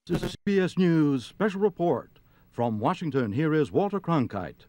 This is a CBS News special report. From Washington, here is Walter Cronkite.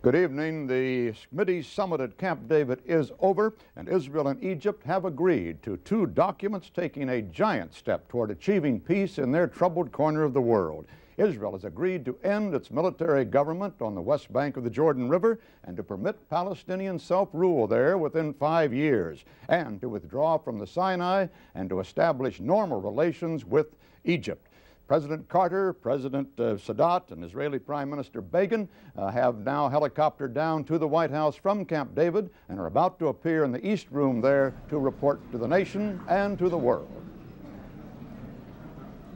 Good evening. The committee summit at Camp David is over, and Israel and Egypt have agreed to two documents taking a giant step toward achieving peace in their troubled corner of the world. Israel has agreed to end its military government on the west bank of the Jordan River and to permit Palestinian self-rule there within 5 years, and to withdraw from the Sinai and to establish normal relations with Egypt. President Carter, President Sadat, and Israeli Prime Minister Begin have now helicoptered down to the White House from Camp David and are about to appear in the East Room there to report to the nation and to the world.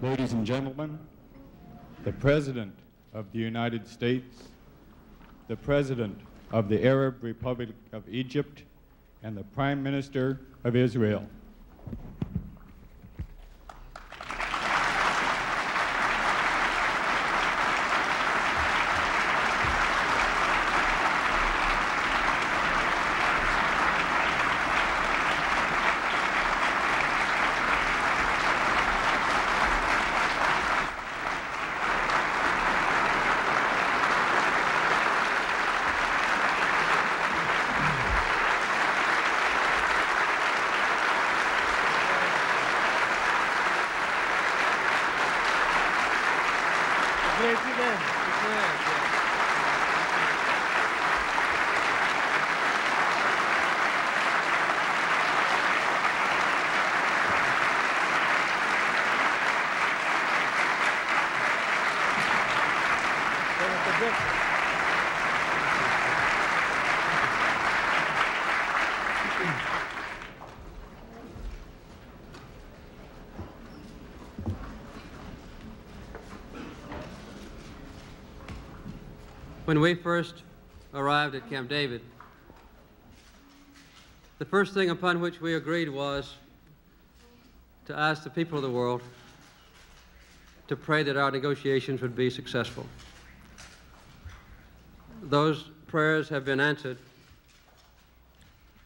Ladies and gentlemen, the President of the United States, the President of the Arab Republic of Egypt, and the Prime Minister of Israel. When we first arrived at Camp David, the first thing upon which we agreed was to ask the people of the world to pray that our negotiations would be successful. Those prayers have been answered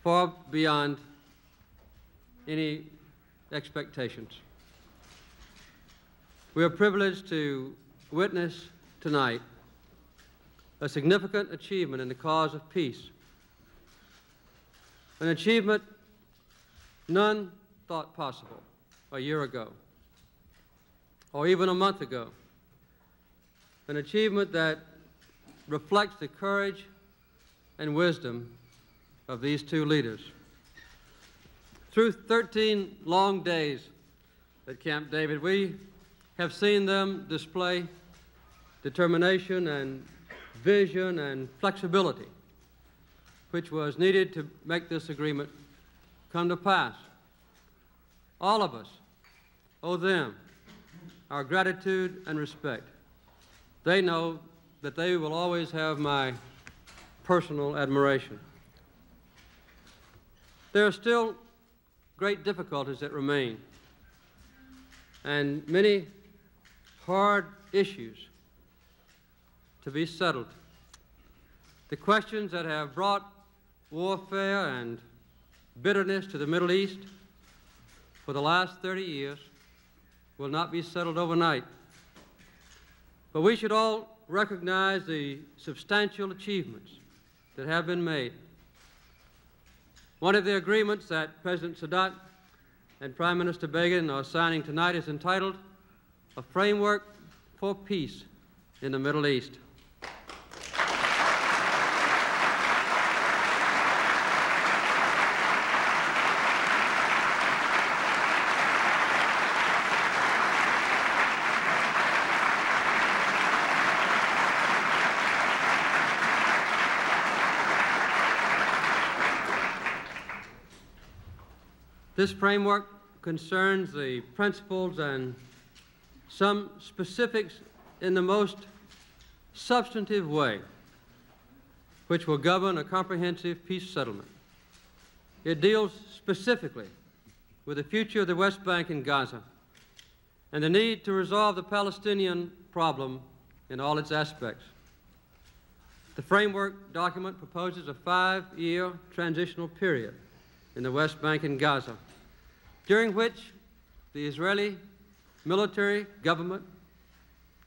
far beyond any expectations. We are privileged to witness tonight a significant achievement in the cause of peace, an achievement none thought possible a year ago or even a month ago, an achievement that reflects the courage and wisdom of these two leaders. Through 13 long days at Camp David, we have seen them display determination and vision and flexibility, which was needed to make this agreement come to pass. All of us owe them our gratitude and respect. They know that they will always have my personal admiration. There are still great difficulties that remain, and many hard issues to be settled. The questions that have brought warfare and bitterness to the Middle East for the last 30 years will not be settled overnight. But we should all recognize the substantial achievements that have been made. One of the agreements that President Sadat and Prime Minister Begin are signing tonight is entitled "A Framework for Peace in the Middle East." This framework concerns the principles and some specifics in the most substantive way, which will govern a comprehensive peace settlement. It deals specifically with the future of the West Bank and Gaza and the need to resolve the Palestinian problem in all its aspects. The framework document proposes a 5-year transitional period in the West Bank and Gaza, during which the Israeli military government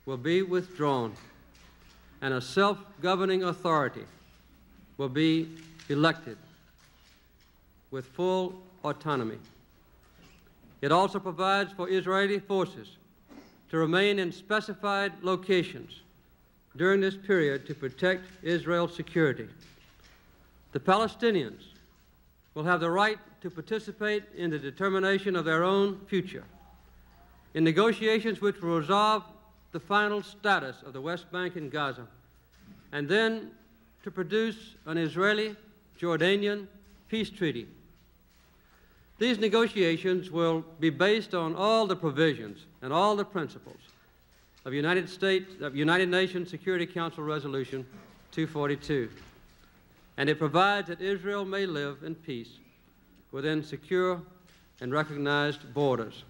will be withdrawn and a self-governing authority will be elected with full autonomy. It also provides for Israeli forces to remain in specified locations during this period to protect Israel's security. The Palestinians will have the right to participate in the determination of their own future, in negotiations which will resolve the final status of the West Bank and Gaza, and then to produce an Israeli-Jordanian peace treaty. These negotiations will be based on all the provisions and all the principles of United Nations Security Council Resolution 242, and it provides that Israel may live in peace within secure and recognized borders.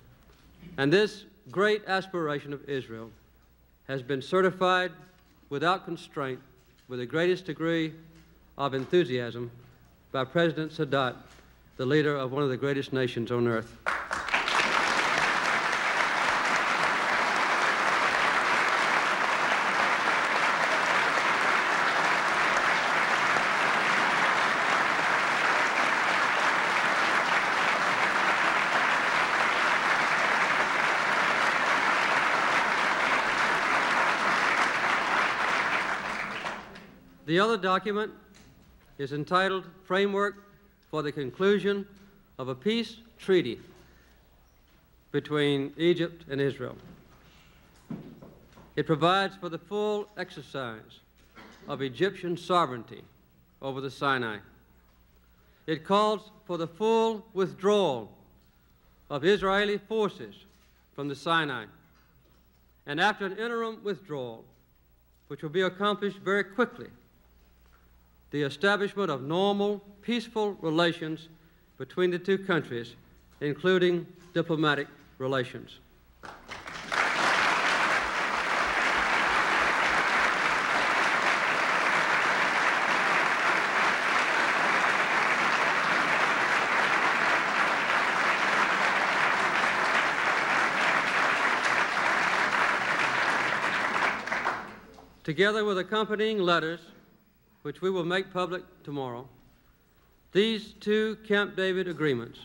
And this great aspiration of Israel has been certified without constraint with the greatest degree of enthusiasm by President Sadat, the leader of one of the greatest nations on earth. The other document is entitled Framework for the Conclusion of a Peace Treaty between Egypt and Israel. It provides for the full exercise of Egyptian sovereignty over the Sinai. It calls for the full withdrawal of Israeli forces from the Sinai. And after an interim withdrawal, which will be accomplished very quickly, the establishment of normal, peaceful relations between the two countries, including diplomatic relations. Together with accompanying letters, which we will make public tomorrow, these two Camp David agreements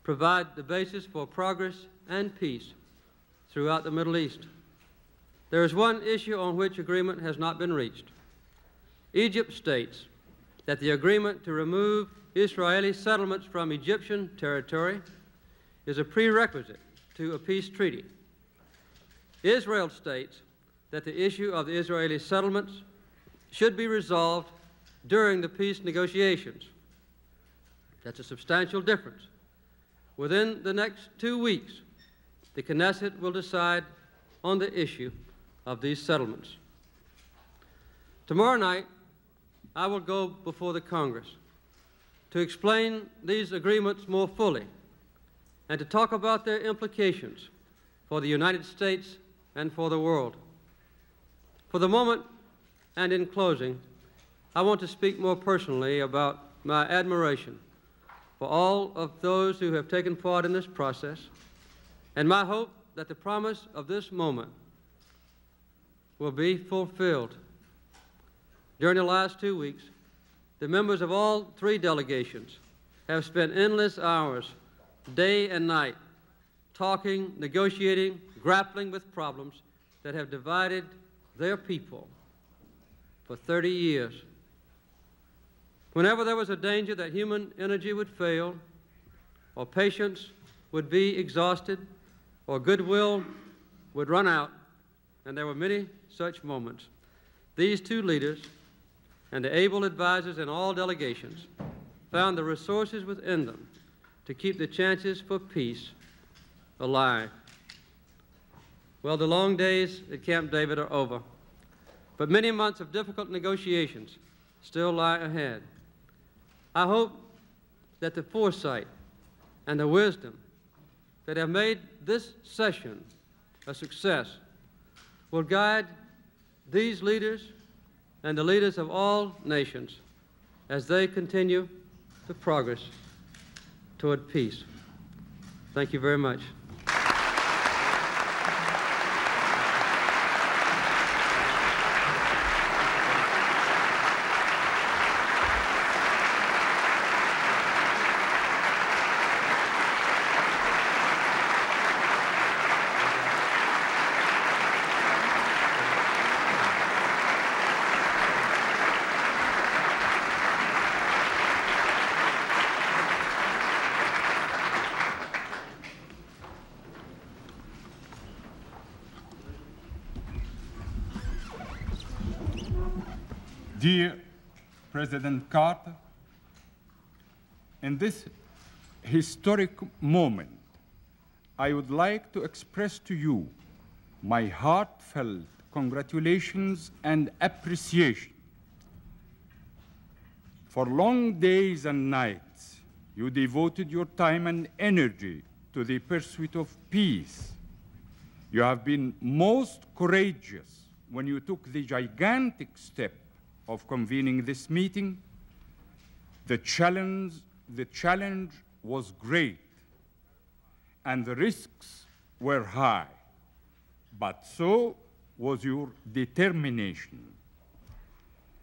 provide the basis for progress and peace throughout the Middle East. There is one issue on which agreement has not been reached. Egypt states that the agreement to remove Israeli settlements from Egyptian territory is a prerequisite to a peace treaty. Israel states that the issue of the Israeli settlements should be resolved during the peace negotiations. That's a substantial difference. Within the next 2 weeks, the Knesset will decide on the issue of these settlements. Tomorrow night, I will go before the Congress to explain these agreements more fully and to talk about their implications for the United States and for the world. For the moment, and in closing, I want to speak more personally about my admiration for all of those who have taken part in this process, and my hope that the promise of this moment will be fulfilled. During the last 2 weeks, the members of all three delegations have spent endless hours, day and night, talking, negotiating, grappling with problems that have divided their people for 30 years. Whenever there was a danger that human energy would fail, or patience would be exhausted, or goodwill would run out, and there were many such moments, these two leaders and the able advisors in all delegations found the resources within them to keep the chances for peace alive. Well, the long days at Camp David are over, but many months of difficult negotiations still lie ahead. I hope that the foresight and the wisdom that have made this session a success will guide these leaders and the leaders of all nations as they continue the progress toward peace. Thank you very much. Dear President Carter, in this historic moment, I would like to express to you my heartfelt congratulations and appreciation. For long days and nights, you devoted your time and energy to the pursuit of peace. You have been most courageous when you took the gigantic step of convening this meeting. The challenge was great, and the risks were high, but so was your determination.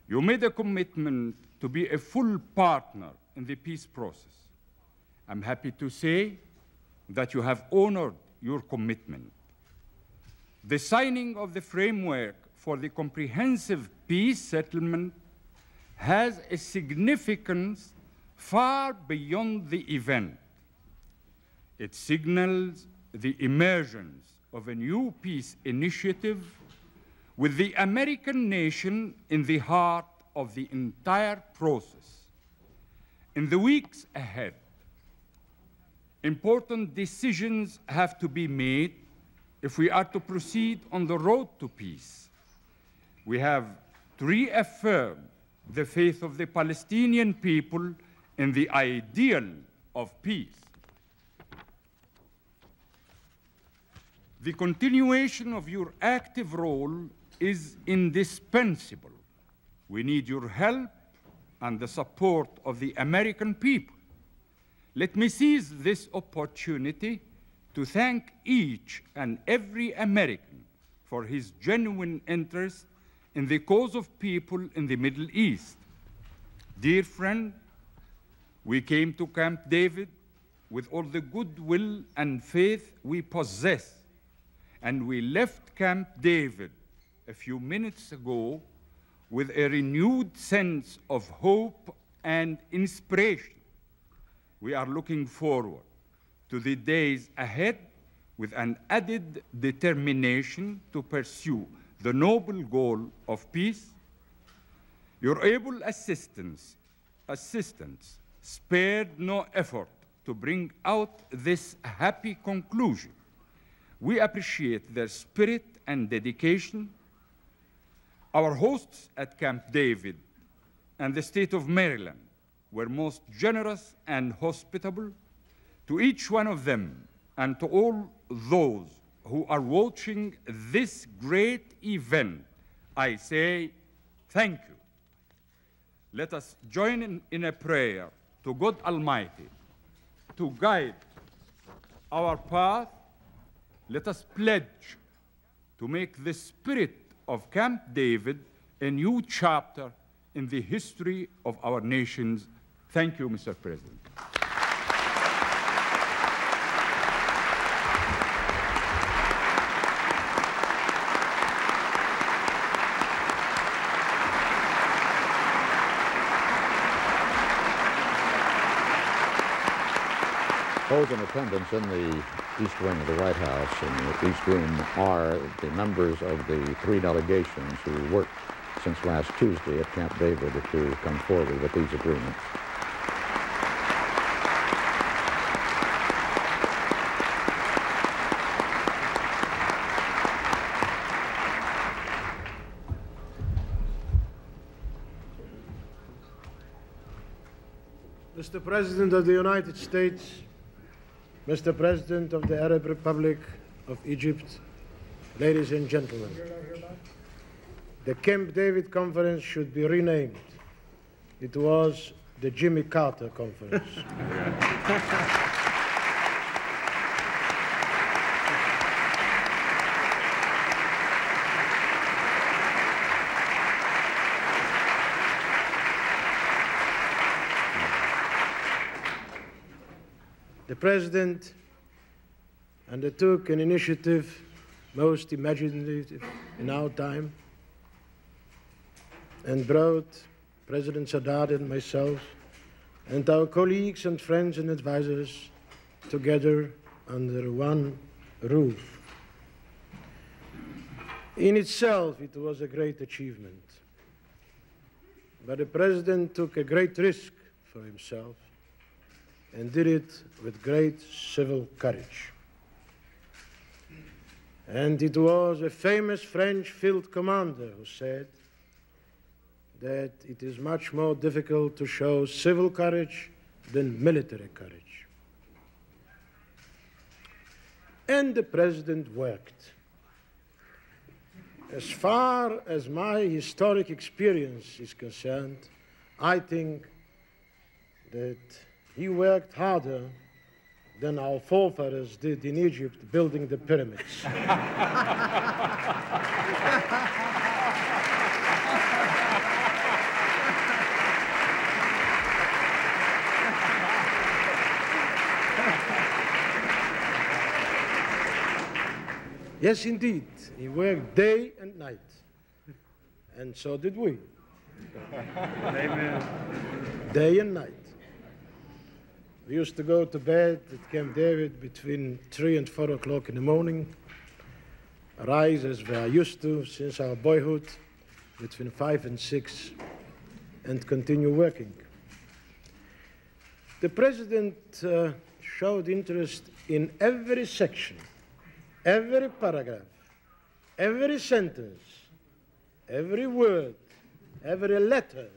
You made a commitment to be a full partner in the peace process. I'm happy to say that you have honored your commitment. The signing of the framework for the comprehensive peace settlement has a significance far beyond the event. It signals the emergence of a new peace initiative with the American nation in the heart of the entire process. In the weeks ahead, important decisions have to be made if we are to proceed on the road to peace. We have to reaffirm the faith of the Palestinian people in the ideal of peace. The continuation of your active role is indispensable. We need your help and the support of the American people. Let me seize this opportunity to thank each and every American for his genuine interest in the cause of people in the Middle East. Dear friend, we came to Camp David with all the goodwill and faith we possess, and we left Camp David a few minutes ago with a renewed sense of hope and inspiration. We are looking forward to the days ahead with an added determination to pursue the noble goal of peace. Your able assistants spared no effort to bring out this happy conclusion. We appreciate their spirit and dedication. Our hosts at Camp David and the state of Maryland were most generous and hospitable. To each one of them and to all those who are watching this great event, I say thank you. Let us join in a prayer to God Almighty to guide our path. Let us pledge to make the spirit of Camp David a new chapter in the history of our nations. Thank you, Mr. President. Those in attendance in the East Wing of the White House, in the East Room, are the members of the three delegations who worked since last Tuesday at Camp David to come forward with these agreements. Mr. President of the United States, Mr. President of the Arab Republic of Egypt, ladies and gentlemen, the Camp David Conference should be renamed. It was the Jimmy Carter Conference. The President undertook an initiative most imaginative in our time and brought President Sadat and myself and our colleagues and friends and advisors together under one roof. In itself, it was a great achievement. But the President took a great risk for himself and did it with great civil courage. And it was a famous French field commander who said that it is much more difficult to show civil courage than military courage. And the President worked. As far as my historic experience is concerned, I think that he worked harder than our forefathers did in Egypt building the pyramids. Yes, indeed. He worked day and night. And so did we. Amen. Day and night. We used to go to bed at Camp David between 3 and 4 o'clock in the morning, rise as we are used to since our boyhood, between 5 and 6, and continue working. The President showed interest in every section, every paragraph, every sentence, every word, every letter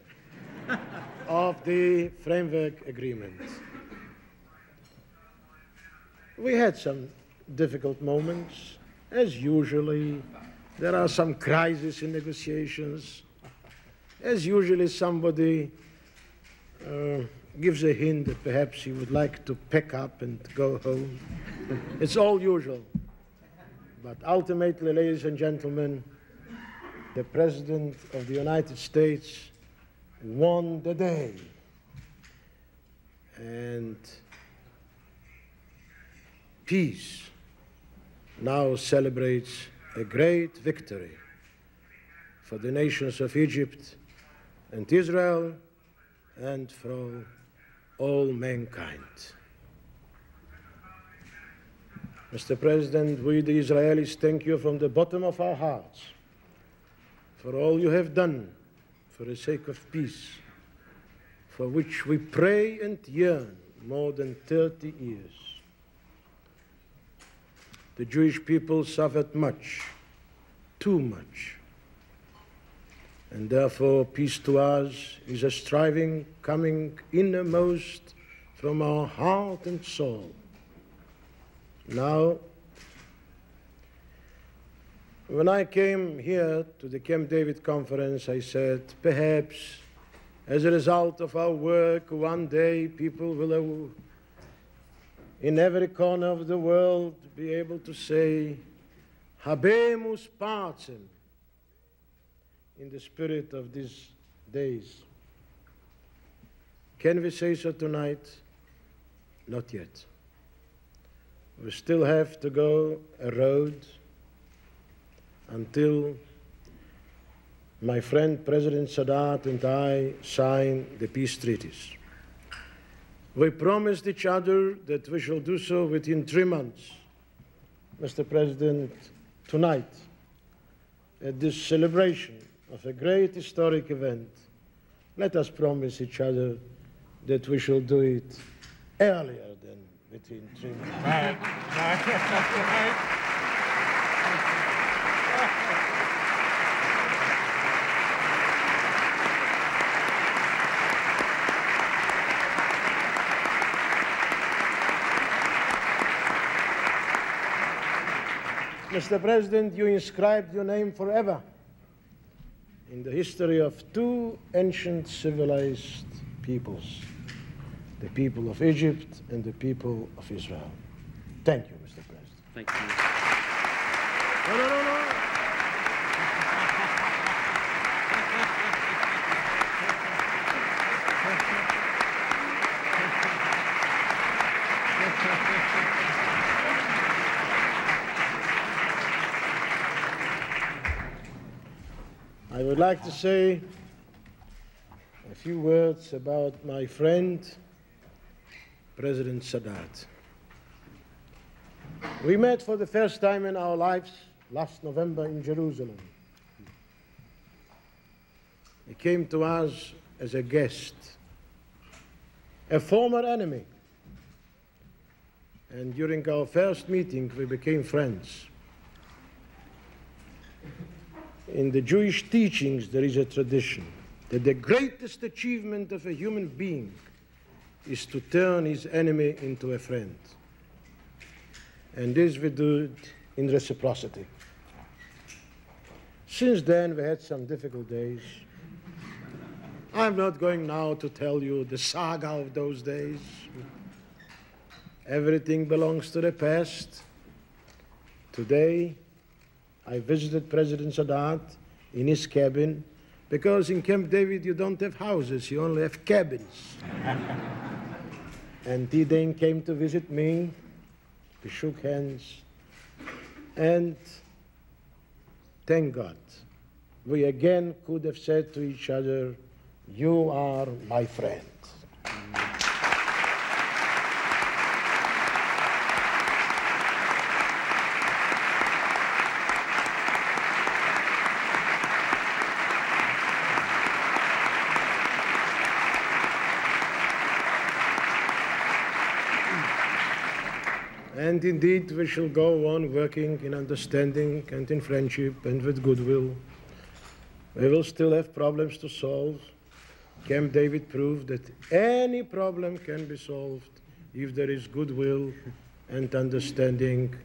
of the framework agreement. We had some difficult moments. As usually, there are some crises in negotiations. As usually, somebody gives a hint that perhaps he would like to pack up and go home. It's all usual. But ultimately, ladies and gentlemen, the President of the United States won the day. And peace now celebrates a great victory for the nations of Egypt and Israel and for all mankind. Mr. President, we the Israelis thank you from the bottom of our hearts for all you have done for the sake of peace, for which we pray and yearn more than 30 years. The Jewish people suffered much, too much. And therefore, peace to us is a striving coming innermost from our heart and soul. Now, when I came here to the Camp David conference, I said, perhaps as a result of our work, one day people will, in every corner of the world, be able to say, Habemus Pacem, in the spirit of these days. Can we say so tonight? Not yet. We still have to go a road until my friend President Sadat and I sign the peace treaties. We promised each other that we shall do so within 3 months. Mr. President, tonight, at this celebration of a great historic event, let us promise each other that we shall do it earlier than within 3 months. Mr. President, you inscribed your name forever in the history of 2 ancient civilized peoples, the people of Egypt and the people of Israel. Thank you, Mr. President. Thank you. No. I would like to say a few words about my friend, President Sadat. We met for the first time in our lives last November in Jerusalem. He came to us as a guest, a former enemy. And during our first meeting, we became friends. In the Jewish teachings, there is a tradition that the greatest achievement of a human being is to turn his enemy into a friend. And this we do in reciprocity. Since then, we had some difficult days. I'm not going now to tell you the saga of those days. Everything belongs to the past. Today, I visited President Sadat in his cabin, because in Camp David you don't have houses, you only have cabins. And he then came to visit me. We shook hands, and thank God, we again could have said to each other, "You are my friend." And indeed, we shall go on working in understanding and in friendship and with goodwill. We will still have problems to solve. Camp David proved that any problem can be solved if there is goodwill and understanding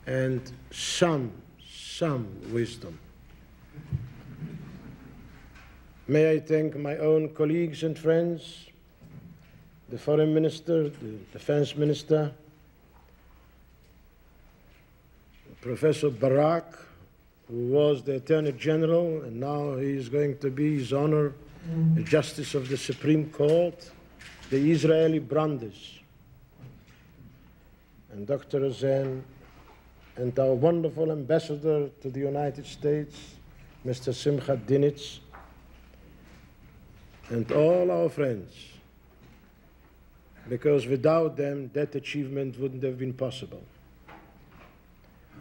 and some wisdom. May I thank my own colleagues and friends, the Foreign Minister, the Defense Minister, Professor Barak, who was the Attorney General, and now he is going to be, His Honor, the Justice of the Supreme Court, the Israeli Brandes, and Dr. Rosen, and our wonderful ambassador to the United States, Mr. Simcha Dinitz, and all our friends, because without them, that achievement wouldn't have been possible.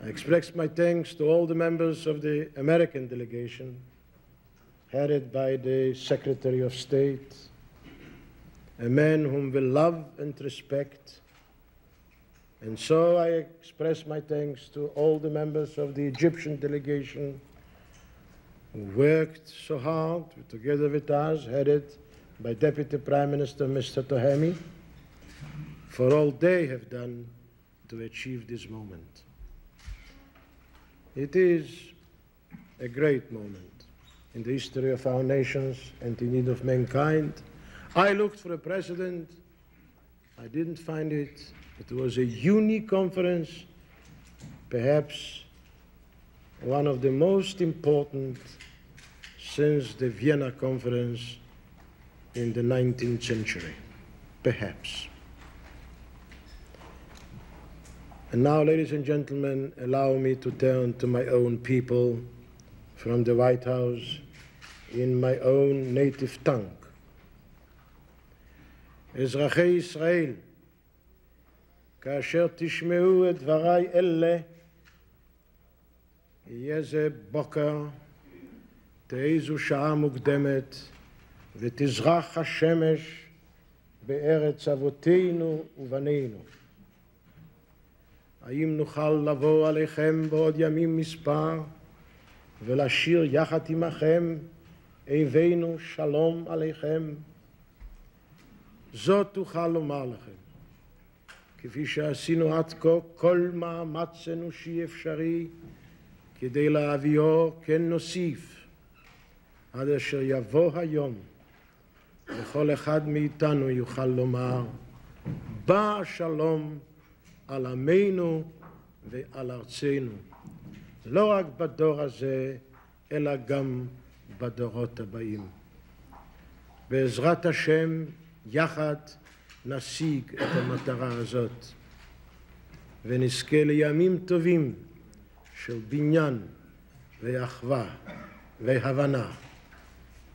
I express my thanks to all the members of the American delegation, headed by the Secretary of State, a man whom we love and respect. And so I express my thanks to all the members of the Egyptian delegation who worked so hard together with us, headed by Deputy Prime Minister Mr. Tohemi, for all they have done to achieve this moment. It is a great moment in the history of our nations and indeed of mankind. I looked for a president. I didn't find it. It was a unique conference, perhaps one of the most important since the Vienna Conference in the 19th century, perhaps. And now, ladies and gentlemen, allow me to turn to my own people from the White House in my own native tongue. אזרחי ישראל, כאשר תשמעו את דבריי אלה, יהיה זה בוקר, תעזו שעה מוקדמת, ותזרח השמש בארץ אבותינו ובנינו. האם נוכל לבוא עליכם בעוד ימים מספר, ולשיר יחד עמכם, הבאנו שלום עליכם? זאת תוכל לומר לכם, כפי שעשינו עד כה, כל מאמץ אנושי אפשרי, כדי להביאו כן נוסיף, עד אשר יבוא היום, וכל אחד מאיתנו יוכל לומר, בא שלום על עמנו ועל ארצנו, לא רק בדור הזה, אלא גם בדורות הבאים. בעזרת השם, יחד נשיג את המטרה הזאת, ונזכה לימים טובים של בניין ואחווה והבנה.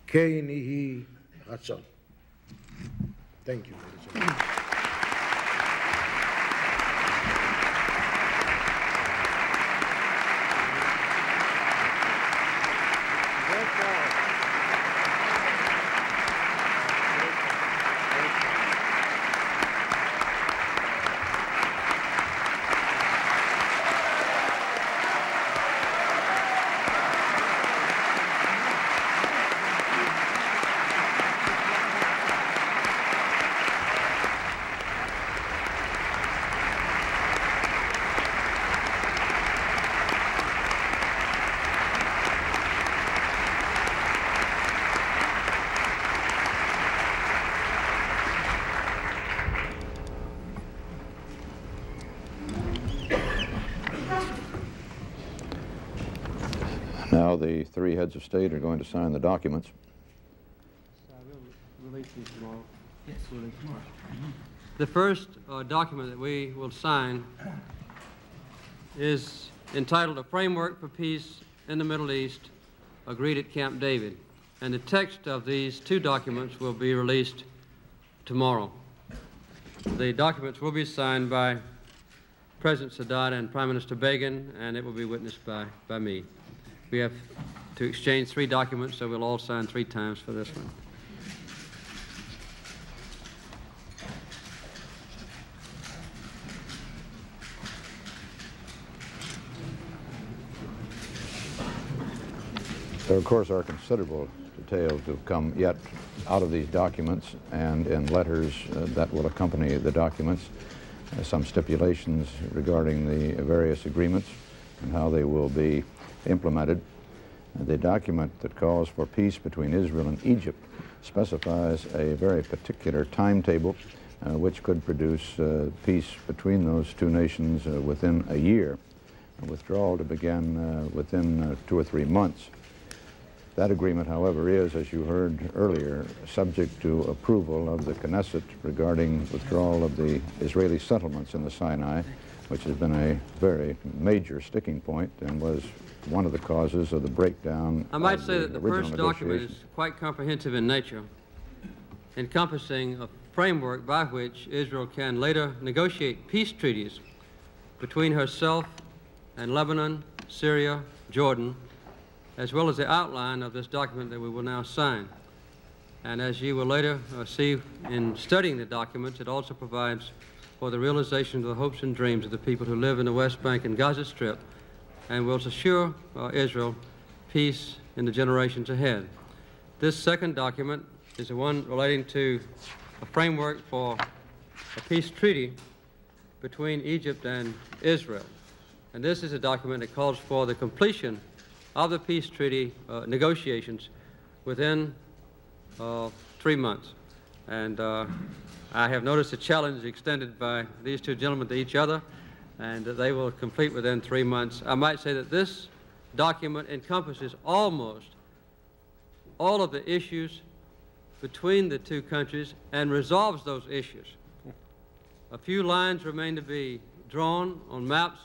כן יהי רצון. Thank you, ladies and gentlemen. Now the three heads of state are going to sign the documents. We'll release these tomorrow. Yes, we'll release tomorrow. The first document that we will sign is entitled A Framework for Peace in the Middle East, agreed at Camp David. And the text of these two documents will be released tomorrow. The documents will be signed by President Sadat and Prime Minister Begin, and it will be witnessed by me. We have to exchange 3 documents, so we'll all sign 3 times for this one. There, of course, are considerable details to come yet out of these documents and in letters that will accompany the documents, some stipulations regarding the various agreements and how they will be implemented. The document that calls for peace between Israel and Egypt specifies a very particular timetable which could produce peace between those two nations within a year, withdrawal to begin within 2 or 3 months. That agreement, however, is, as you heard earlier, subject to approval of the Knesset regarding withdrawal of the Israeli settlements in the Sinai, which has been a very major sticking point and was one of the causes of the breakdown. I might say that the first document is quite comprehensive in nature, encompassing a framework by which Israel can later negotiate peace treaties between herself and Lebanon, Syria, Jordan, as well as the outline of this document that we will now sign. And as you will later see in studying the documents, it also provides for the realization of the hopes and dreams of the people who live in the West Bank and Gaza Strip, and will assure Israel peace in the generations ahead. This second document is the one relating to a framework for a peace treaty between Egypt and Israel. And this is a document that calls for the completion of the peace treaty negotiations within 3 months. And I have noticed a challenge extended by these two gentlemen to each other, and that they will complete within 3 months. I might say that this document encompasses almost all of the issues between the two countries and resolves those issues. A few lines remain to be drawn on maps,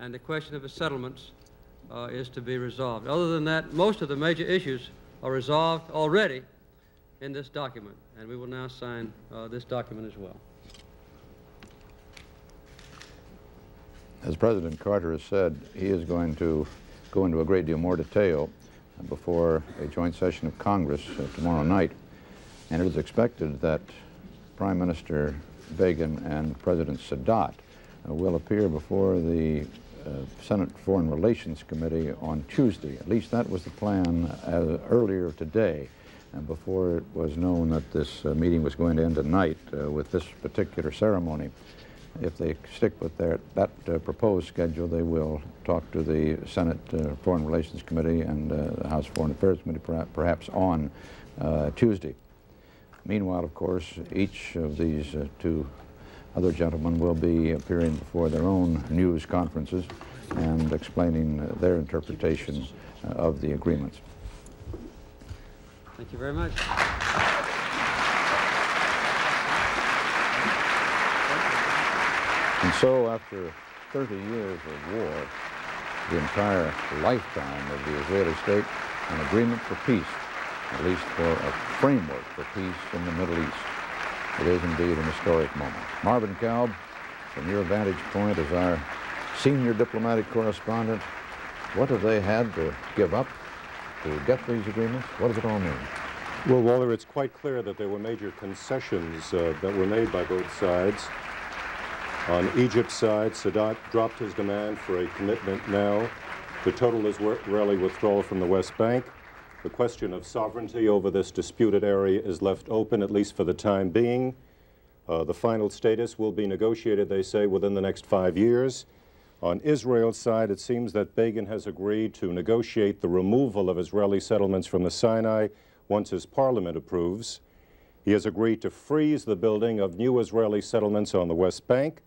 and the question of the settlements is to be resolved. Other than that, most of the major issues are resolved already in this document, and we will now sign this document as well. As President Carter has said, he is going to go into a great deal more detail before a joint session of Congress tomorrow night, and it is expected that Prime Minister Begin and President Sadat will appear before the Senate Foreign Relations Committee on Tuesday. At least that was the plan earlier today, and before it was known that this meeting was going to end tonight with this particular ceremony. If they stick with that proposed schedule, they will talk to the Senate Foreign Relations Committee and the House Foreign Affairs Committee perhaps on Tuesday. Meanwhile, of course, each of these two other gentlemen will be appearing before their own news conferences and explaining their interpretation of the agreements. Thank you very much. And so, after 30 years of war, the entire lifetime of the Israeli state, an agreement for peace, at least for a framework for peace in the Middle East. It is indeed an historic moment. MARVIN, KALB, from your vantage point as our senior diplomatic correspondent, what have they had to give up to get these agreements? What does it all mean? Well, Walter, it's quite clear that there were major concessions that were made by both sides. On Egypt's side, Sadat dropped his demand for a commitment now to total Israeli withdrawal from the West Bank. The question of sovereignty over this disputed area is left open, at least for the time being. The final status will be negotiated, they say, within the next 5 years. On Israel's side, it seems that Begin has agreed to negotiate the removal of Israeli settlements from the Sinai once his parliament approves. He has agreed to freeze the building of new Israeli settlements on the West Bank,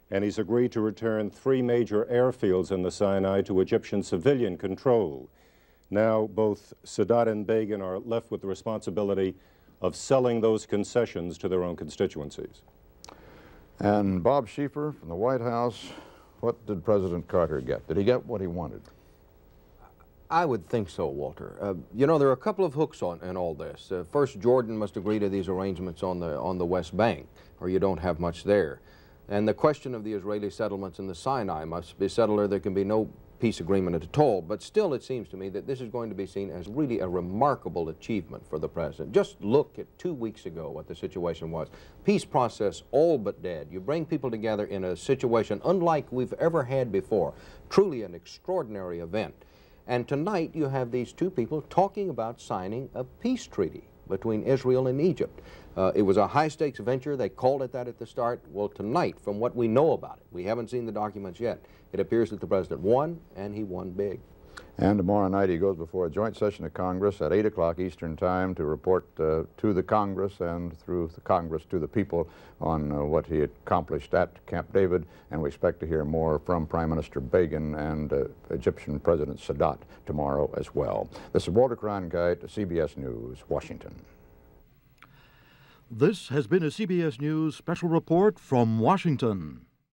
and he's agreed to return 3 major airfields in the Sinai to Egyptian civilian control. Now both Sadat and Begin are left with the responsibility of selling those concessions to their own constituencies. And Bob Schieffer from the White House, what did President Carter get? Did he get what he wanted? I would think so, Walter. You know, there are a couple of hooks in all this. First, Jordan must agree to these arrangements on the West Bank, or you don't have much there. And the question of the Israeli settlements in the Sinai must be settled, or there can be no peace agreement at all. But still, it seems to me that this is going to be seen as really a remarkable achievement for the president. Just look at 2 weeks ago what the situation was. Peace process all but dead. You bring people together in a situation unlike we've ever had before. Truly an extraordinary event. And tonight you have these two people talking about signing a peace treaty between Israel and Egypt. It was a high-stakes venture. They called it that at the start. Well, tonight, from what we know about it, we haven't seen the documents yet, it appears that the president won, and he won big. And tomorrow night he goes before a joint session of Congress at 8 o'clock Eastern Time to report to the Congress and through the Congress to the people on what he accomplished at Camp David. And we expect to hear more from Prime Minister Begin and Egyptian President Sadat tomorrow as well. This is Walter Cronkite, CBS News, Washington. This has been a CBS News special report from Washington.